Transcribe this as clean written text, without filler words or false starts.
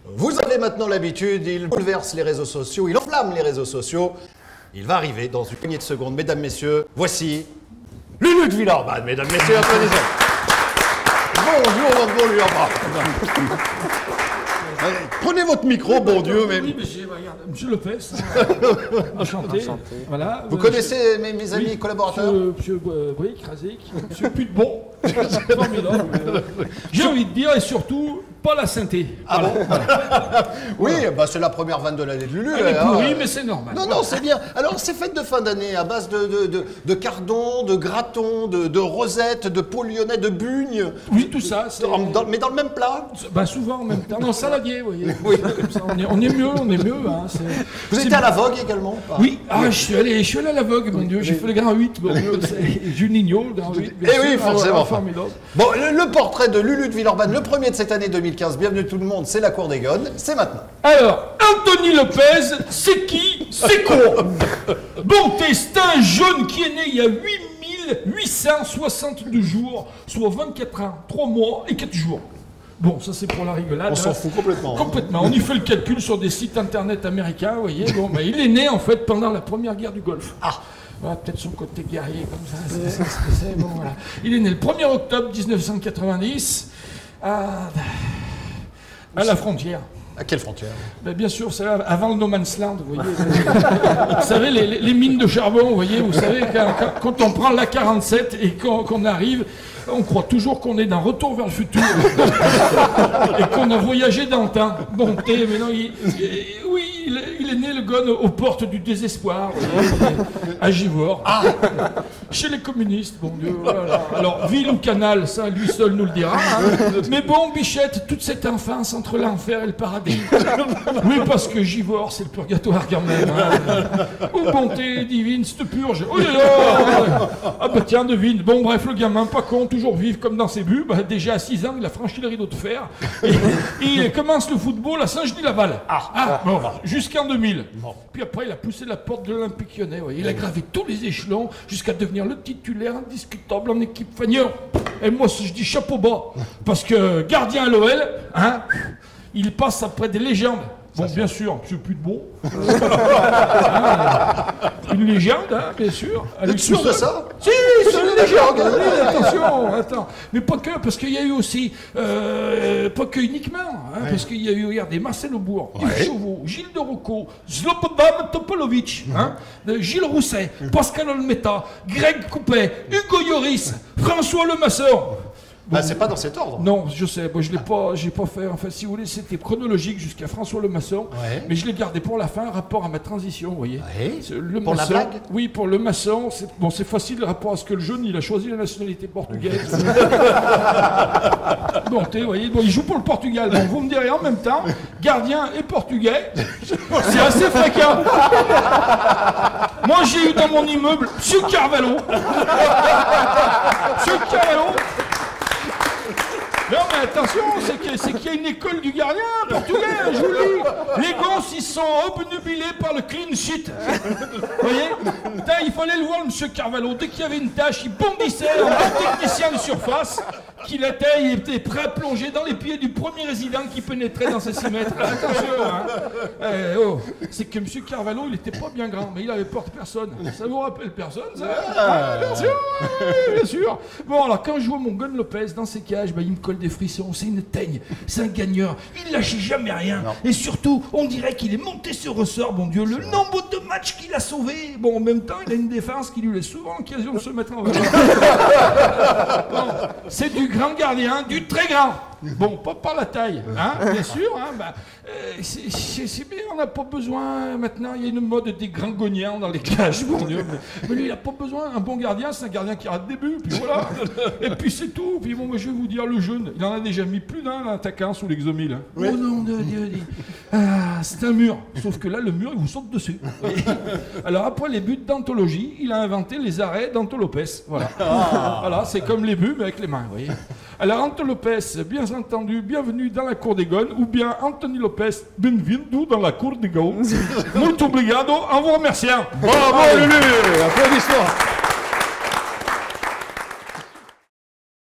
Vous avez maintenant l'habitude, il bouleverse les réseaux sociaux, il enflamme les réseaux sociaux. Il va arriver dans une poignée de secondes. Mesdames, messieurs, voici Lulu de Villeurbanne. Mesdames, messieurs, applaudissez. Bonjour, bon Villeurbanne. Prenez votre micro, bon Dieu. Mais... Oui, mais regarde, monsieur Lopez, enchanté. Voilà. Vous connaissez mes amis collaborateurs? Monsieur Brick, Razik, monsieur Putebon. Formidable. J'ai envie de dire, et surtout, pas la synthé. Ah bon? Oui, bah c'est la première vanne de l'année de Lulu. Elle est pourrie, mais c'est normal. Non, non, c'est bien. Alors, ces fêtes de fin d'année à base de cardons, de gratons, de rosettes, de peau lyonnais, de bugnes. Oui, tout ça. Mais dans le même plat? Bah souvent en même temps. Non, saladier, vous voyez. Oui. Comme ça, on est mieux. Hein. Vous étiez à la Vogue également? Oui, je suis allé à la Vogue, mon Dieu. J'ai fait le Grand 8, mon Dieu. Juninho, le Grand 8. Eh oui, forcément. Formidable. Bon, le portrait de Lulu de Villeurbanne, le premier de cette année 2015. Bienvenue tout le monde, c'est la Cour des Gones, c'est maintenant. Alors, Anthony Lopez, c'est qui? C'est quoi? Bon, c'est un jeune qui est né il y a 8862 jours, soit 24 ans, 3 mois et 4 jours. Bon, ça c'est pour la rigolade. On s'en fout complètement. Complètement. On y fait le calcul sur des sites internet américains, vous voyez. Bon, il est né en fait pendant la première guerre du Golfe. Ah. Voilà, peut-être son côté guerrier comme ça. Bon, voilà. Il est né le 1er octobre 1990 à la frontière. À quelle frontière? Ben, bien sûr, c'est avant le No Man's Land, vous voyez. Vous savez, les mines de charbon, vous voyez, quand on prend l'A47 et qu'on arrive, on croit toujours qu'on est dans Retour vers le futur et qu'on a voyagé dans le temps. Bon, mais non, il est né le gars aux portes du désespoir, à Givors, chez les communistes, bon Dieu, voilà. Alors, ville ou canal, ça lui seul nous le dira. Hein. Mais bon, Bichette, toute cette enfance entre l'enfer et le paradis. Oui, parce que Givors, c'est le purgatoire quand même. Hein. Oh, bonté divine, cette purge. Oh là là. Ah bah tiens, devine. Bon, bref, le gamin, pas con, toujours vif comme dans ses buts. Bah, déjà à 6 ans, il a franchi le rideau de fer. Et il commence le football à Saint-Genis-Laval. Bon, jusqu'en 2000. Bon. Puis après, il a poussé la porte de l'Olympique Lyonnais. Il a gravé tous les échelons jusqu'à devenir le titulaire indiscutable en équipe Fagnon. Et moi, je dis chapeau bas. Parce que gardien à l'OL, hein, il passe après des légendes. Bon, bien sûr, M. Putebon. Une légende, hein, bien sûr. Vous êtes sûr de ça? Si, c'est une légende. Attention, attends. Mais pas que, parce qu'il y a eu aussi, pas que uniquement, hein, parce qu'il y a eu, regardez, Marcel Aubourg, Yves Chauveau, Gilles de Rocco, Slobodan Topolovic, hein, Gilles Rousset, Pascal Olmeta, Greg Coupet, Hugo Lloris, François Lemasson. Bon, c'est pas dans cet ordre. Non, je sais, moi je l'ai pas, j'ai pas fait. Enfin, si vous voulez, c'était chronologique jusqu'à François Lemasson, mais je l'ai gardé pour la fin, rapport à ma transition, vous voyez. Pour la blague. Oui, pour le maçon, c'est facile le rapport à ce que le jeune, il a choisi la nationalité portugaise. Bon, vous voyez, bon, il joue pour le Portugal. Bon, vous me direz en même temps, gardien et portugais, c'est assez fréquent. Moi, j'ai eu dans mon immeuble Monsieur Carvalho. Monsieur Carvalho. Non mais attention, c'est qu'il y a une école du gardien portugais, je vous le dis. Les gosses, ils sont obnubilés par le clean sheet. Vous voyez? Putain, il fallait le voir, monsieur Carvalho. Dès qu'il y avait une tâche, il bondissait en bon technicien de surface, qu'il était prêt à plonger dans les pieds du premier résident qui pénétrait dans ces 6 mètres. Attention, hein. C'est que monsieur Carvalho, il était pas bien grand, mais il avait peur de personne. Ça vous rappelle personne, ça? Bien sûr, bien sûr. Bon, alors quand je vois mon Gun Lopez dans ses cages, il me colle des frissons, c'est une teigne, c'est un gagneur, il lâchait jamais rien. Non. Et surtout, on dirait qu'il est monté sur ressort, bon Dieu, le nombre de matchs qu'il a sauvés. Bon, en même temps, il a une défense qui lui laisse souvent l'occasion de se mettre en valeur. Bon, c'est du grand gardien, du très grand. Bon, pas par la taille, hein, bien sûr. Hein, c'est bien, on n'a pas besoin. Maintenant, il y a une mode des grands gognants dans les cages. Bon Dieu, mais lui, il n'a pas besoin. Un bon gardien, c'est un gardien qui rate des buts. Puis voilà. Et puis c'est tout. Puis bon, je vais vous dire, le jeune, il en a déjà mis plus d'un attaquant sous l'exomile. Hein. Oui. Oh non, c'est un mur. Sauf que là, le mur, il vous saute dessus. Alors après les buts d'anthologie, il a inventé les arrêts d'Anto Lopez. Voilà. Voilà, c'est comme les buts, mais avec les mains, vous voyez. Alors Anto Lopez, bien entendu, bienvenue dans la Cour des Gones, ou bien Anthony Lopez, bienvenue dans la Cour des Gones. Muito obrigado, en vous remerciant. Bravo Lulu, applaudissements.